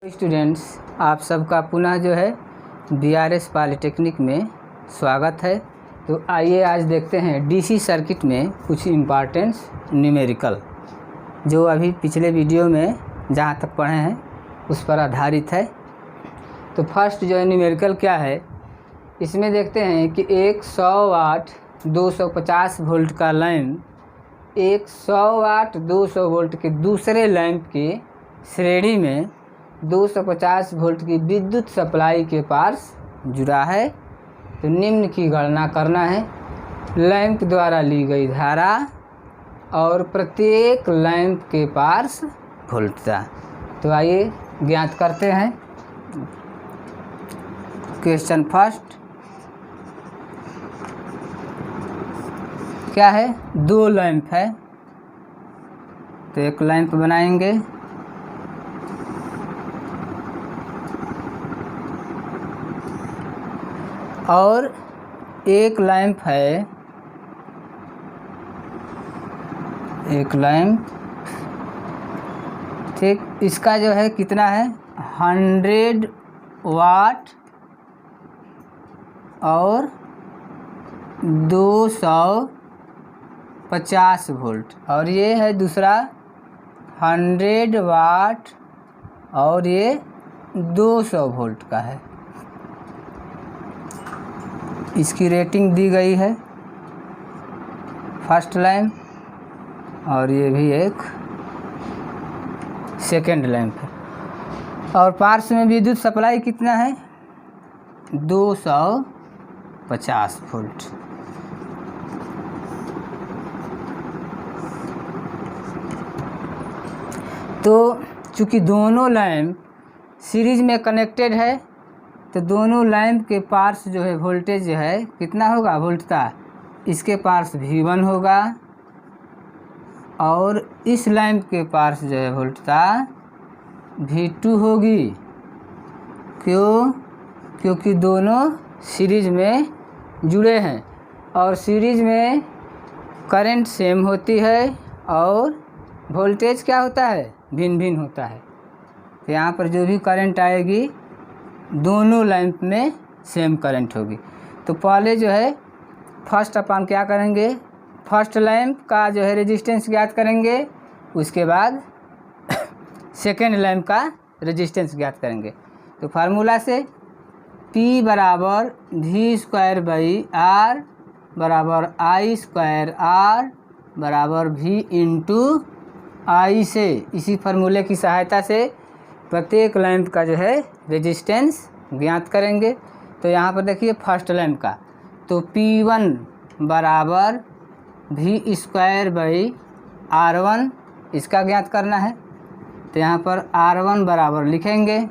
Students, आप सबका पुनः जो है बीआरएस पॉलिटेक्निक में स्वागत है। तो आइए आज देखते हैं डीसी सर्किट में कुछ इम्पॉर्टेंस न्यूमेरिकल जो अभी पिछले वीडियो में जहाँ तक पढ़े हैं उस पर आधारित है। तो फर्स्ट जो है न्यूमेरिकल क्या है, इसमें देखते हैं कि एक 100 वाट 250 वोल्ट का लैंप एक 100 वाट 200 वोल्ट के दूसरे लैंप के श्रेणी में 250 वोल्ट की विद्युत सप्लाई के पास जुड़ा है। तो निम्न की गणना करना है लैंप द्वारा ली गई धारा और प्रत्येक लैंप के पास वोल्टता। तो आइए ज्ञात करते हैं। क्वेश्चन फर्स्ट क्या है, दो लैंप है तो एक लैंप बनाएंगे और एक लैंप है, एक लैंप ठीक, इसका जो है कितना है 100 वाट और 250 वोल्ट, और ये है दूसरा 100 वाट और ये 200 वोल्ट का है। इसकी रेटिंग दी गई है फर्स्ट लैंप और ये भी एक सेकेंड लैंप है। और पार्श्व में विद्युत सप्लाई कितना है 250 वोल्ट। तो चूँकि दोनों लैंप सीरीज में कनेक्टेड है तो दोनों लैंप के पार्स जो है वोल्टेज जो है कितना होगा वोल्टता, इसके पार्स V1 होगा और इस लैंप के पार्स जो है वोल्टता V2 होगी। क्यों? क्योंकि दोनों सीरीज में जुड़े हैं और सीरीज में करंट सेम होती है और वोल्टेज क्या होता है भिन्न भिन्न होता है। तो यहाँ पर जो भी करंट आएगी दोनों लैंप में सेम करंट होगी। तो पहले जो है फर्स्ट अपन क्या करेंगे, फर्स्ट लैंप का जो है रेजिस्टेंस ज्ञात करेंगे, उसके बाद सेकेंड लैंप का रेजिस्टेंस ज्ञात करेंगे। तो फार्मूला से P बराबर V²/R बराबर I²R बराबर V इंटू I से, इसी फार्मूले की सहायता से प्रत्येक लैंप का जो है रेजिस्टेंस ज्ञात करेंगे। तो यहाँ पर देखिए फर्स्ट लैंप का, तो P1 बराबर V²/R1 इसका ज्ञात करना है। तो यहाँ पर R1 बराबर लिखेंगे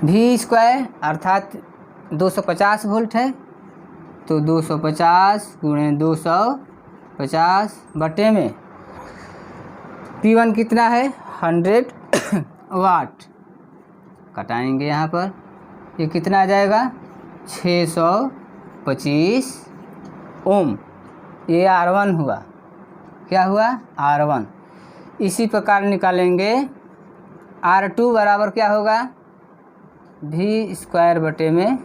V² अर्थात 250 वोल्ट है तो 250 गुणे 250 बटे में P1 कितना है 100 वाट, कटाएंगे यहाँ पर, ये कितना आ जाएगा 625 ओम। ये R1 हुआ, क्या हुआ R1। इसी प्रकार निकालेंगे R2 बराबर क्या होगा V² बटे में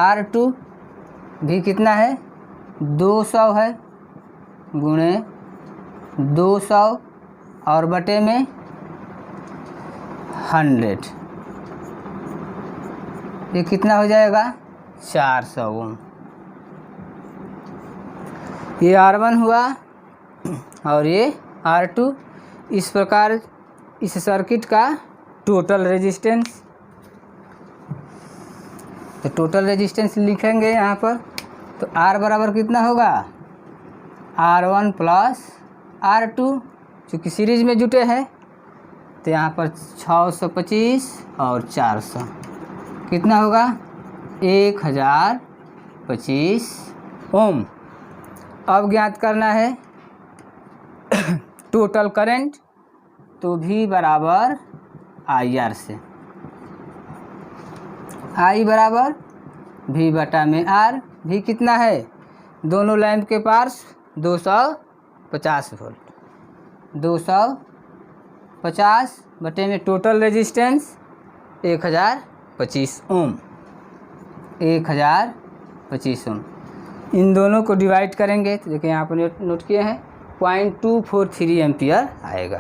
R2, V कितना है 200 है गुणे 200 और बटे में 100, ये कितना हो जाएगा 400 ओम। ये R1 हुआ और ये R2। इस प्रकार इस सर्किट का टोटल रेजिस्टेंस, तो टोटल रेजिस्टेंस लिखेंगे यहाँ पर। तो R बराबर कितना होगा R1 प्लस R2, चूँकि सीरीज में जुटे हैं तो यहाँ पर 625 और 400 कितना होगा 1025 ओम। अब ज्ञात करना है टोटल करंट, तो V बराबर IR से, I बराबर V बटा में R। V कितना है दोनों लैंप के पास 250 वोल्ट, 50 बटे में टोटल रेजिस्टेंस 1025 ओम, 1025 ओम। इन दोनों को डिवाइड करेंगे तो देखिए यहाँ पर नोट किए हैं 0.243 एम्पियर आएगा।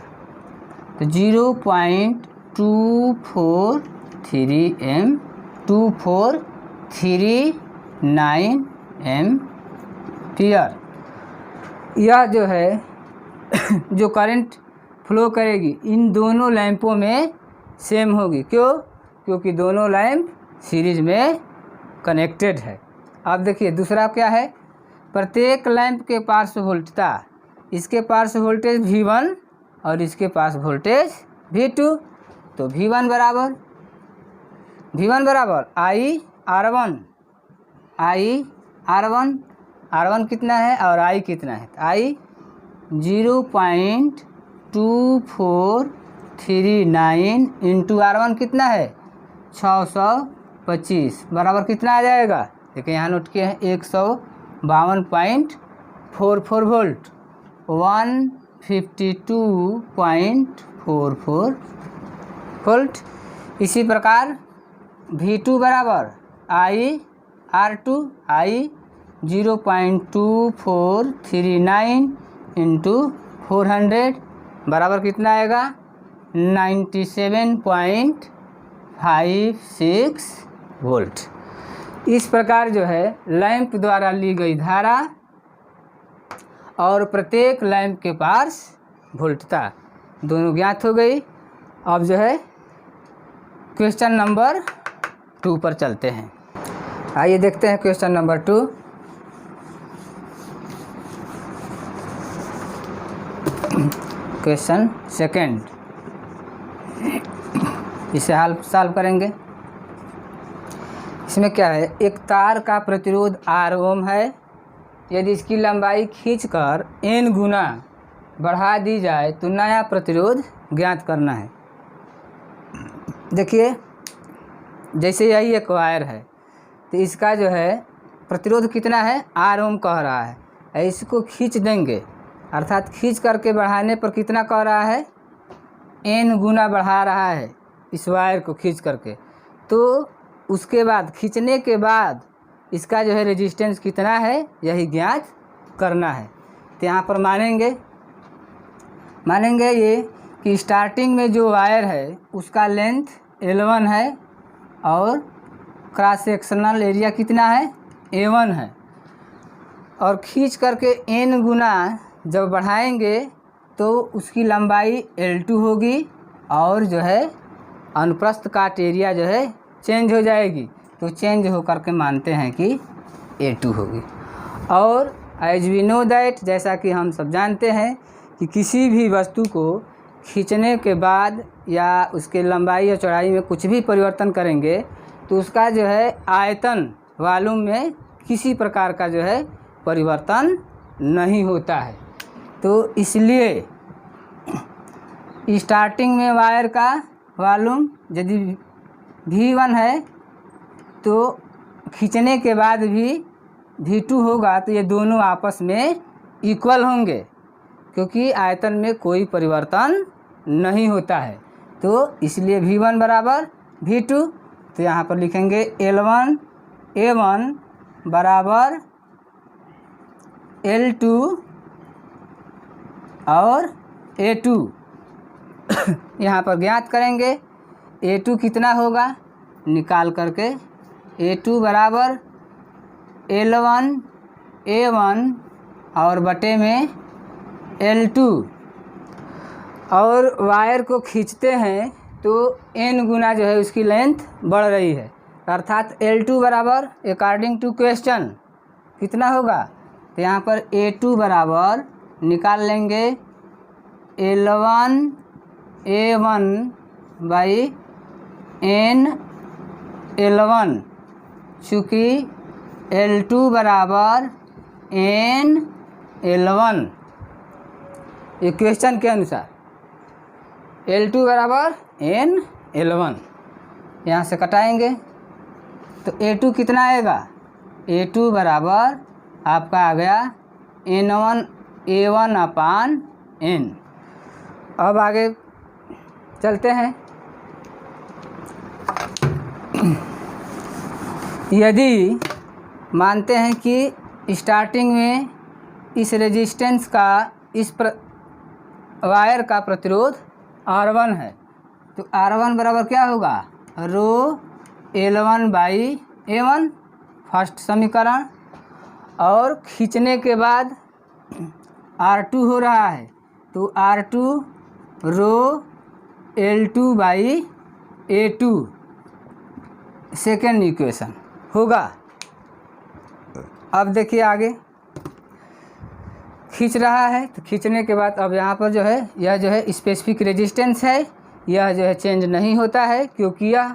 तो 0.243 2439 एम्पियर। यह जो है जो करंट फ्लो करेगी इन दोनों लैंपों में सेम होगी। क्यों? क्योंकि दोनों लैंप सीरीज में कनेक्टेड है। अब देखिए दूसरा क्या है, प्रत्येक लैंप के पार्श्व वोल्टता, इसके पार्श्व वोल्टेज V1 और इसके पास वोल्टेज V2। तो V1 बराबर I R1 कितना है और I कितना है? I 0.2439 इंटू R1 कितना है? 625 बराबर कितना आ जाएगा? देखिए यहाँ नोट किए हैं 152.44 वोल्ट, 152.44 वोल्ट। इसी प्रकार V2 बराबर I R2 0.2439 इंटू 400 बराबर कितना आएगा? 97.56 वोल्ट। इस प्रकार जो है लैंप द्वारा ली गई धारा और प्रत्येक लैंप के पास वोल्टता दोनों ज्ञात हो गई। अब जो है क्वेश्चन नंबर 2 पर चलते हैं। आइए देखते हैं क्वेश्चन नंबर 2। क्वेश्चन सेकंड, इसे सॉल्व करेंगे। इसमें क्या है, एक तार का प्रतिरोध R ओम है। यदि इसकी लंबाई खींचकर n गुना बढ़ा दी जाए तो नया प्रतिरोध ज्ञात करना है। देखिए जैसे यही एक वायर है तो इसका जो है प्रतिरोध कितना है? R ओम कह रहा है। इसको खींच देंगे, अर्थात खींच करके बढ़ाने पर कितना कह रहा है? n गुना बढ़ा रहा है इस वायर को खींच करके। तो उसके बाद खींचने के बाद इसका जो है रेजिस्टेंस कितना है यही ज्ञात करना है। तो यहाँ पर मानेंगे ये कि स्टार्टिंग में जो वायर है उसका लेंथ L1 है और क्रॉस सेक्शनल एरिया कितना है? A1 है। और खींच करके n गुना जब बढ़ाएंगे तो उसकी लंबाई L2 होगी और जो है अनुप्रस्थ काट एरिया जो है चेंज हो जाएगी। तो चेंज हो करके मानते हैं कि A2 होगी। और एज वी नो दैट, जैसा कि हम सब जानते हैं कि किसी भी वस्तु को खींचने के बाद या उसके लंबाई या चौड़ाई में कुछ भी परिवर्तन करेंगे तो उसका जो है आयतन वॉल्यूम में किसी प्रकार का जो है परिवर्तन नहीं होता है। तो इसलिए स्टार्टिंग में वायर का वॉल्यूम यदि V1 है तो खींचने के बाद भी V2 होगा। तो ये दोनों आपस में इक्वल होंगे क्योंकि आयतन में कोई परिवर्तन नहीं होता है। तो इसलिए V1 बराबर V2। तो यहाँ पर लिखेंगे L1 A1 बराबर L2 और A2 यहाँ पर ज्ञात करेंगे। A2 कितना होगा निकाल करके, A2 बराबर L1 A1 और बटे में L2। और वायर को खींचते हैं तो n गुना जो है उसकी लेंथ बढ़ रही है, अर्थात L2 बराबर अकॉर्डिंग टू क्वेश्चन कितना होगा? तो यहाँ पर A2 बराबर निकाल लेंगे L1 A1 by n L1, चूँकि L2 बराबर n L1 ये क्वेश्चन के अनुसार L2 बराबर n L1 यहाँ से कटाएंगे तो A2 कितना आएगा? A2 बराबर आपका आ गया N1 A1 अपान n। अब आगे चलते हैं। यदि मानते हैं कि स्टार्टिंग में इस रेजिस्टेंस का वायर का प्रतिरोध R1 है, तो R1 बराबर क्या होगा, रो L1/A1 फर्स्ट समीकरण, और खींचने के बाद R2 हो रहा है तो R2 रो L2/A2 सेकेंड इक्वेशन होगा। अब देखिए आगे खींच रहा है, तो खींचने के बाद अब यहाँ पर जो है यह जो है स्पेसिफिक रेजिस्टेंस है, यह जो है चेंज नहीं होता है, क्योंकि यह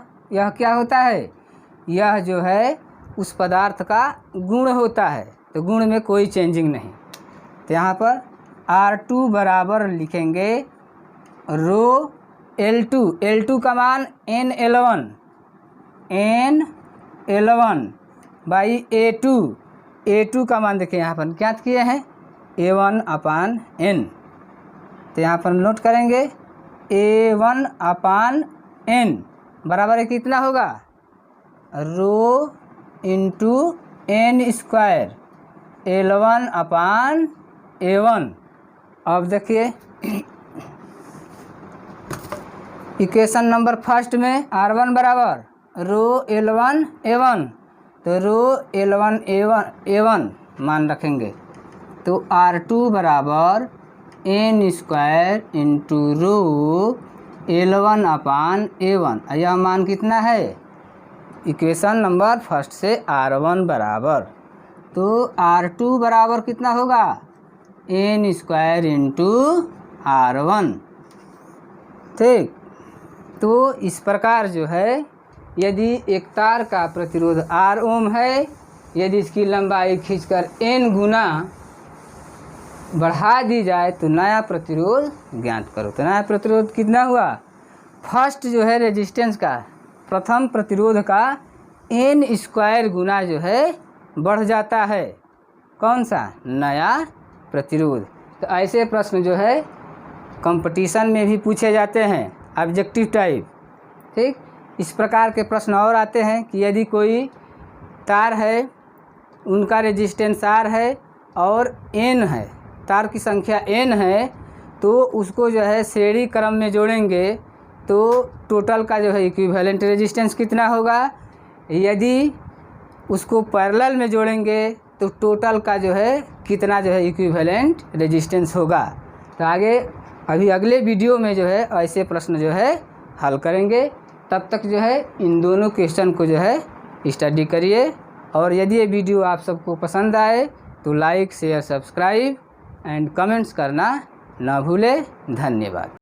क्या होता है, यह जो है उस पदार्थ का गुण होता है, तो गुण में कोई चेंजिंग नहीं। तो यहाँ पर R2 बराबर लिखेंगे रो L2 का मान N11/A2 का मान देखिए यहाँ पर ज्ञात किए हैं A1/N, तो यहाँ पर नोट करेंगे A1/N बराबर है कितना होगा, rho into N square L1/A1। अब देखिए इक्वेशन नंबर फर्स्ट में R1 बराबर रो L1/A1, तो रो L1/A1 मान रखेंगे, तो R2 बराबर N square into rho L1/A1। यह मान कितना है, इक्वेशन नंबर फर्स्ट से R1 बराबर, तो R2 बराबर कितना होगा, N स्क्वायर इंटू R1। ठीक, तो इस प्रकार जो है यदि एक तार का प्रतिरोध R ओम है, यदि इसकी लंबाई खींचकर N गुना बढ़ा दी जाए तो नया प्रतिरोध ज्ञात करो। तो नया प्रतिरोध कितना हुआ, फर्स्ट जो है रेजिस्टेंस का प्रथम प्रतिरोध का N स्क्वायर गुना जो है बढ़ जाता है, कौन सा, नया प्रतिरोध। तो ऐसे प्रश्न जो है कंपटीशन में भी पूछे जाते हैं, ऑब्जेक्टिव टाइप। ठीक, इस प्रकार के प्रश्न और आते हैं कि यदि कोई तार है, उनका रेजिस्टेंस R है और N है, तार की संख्या N है, तो उसको जो है श्रेणी क्रम में जोड़ेंगे तो टोटल का जो है इक्विवेलेंट रेजिस्टेंस कितना होगा, यदि उसको पैरेलल में जोड़ेंगे तो टोटल का जो है कितना जो है इक्विवेलेंट रेजिस्टेंस होगा। तो आगे अभी अगले वीडियो में जो है ऐसे प्रश्न जो है हल करेंगे। तब तक जो है इन दोनों क्वेश्चन को जो है स्टडी करिए, और यदि ये वीडियो आप सबको पसंद आए तो like share subscribe and comments करना ना भूलें। धन्यवाद।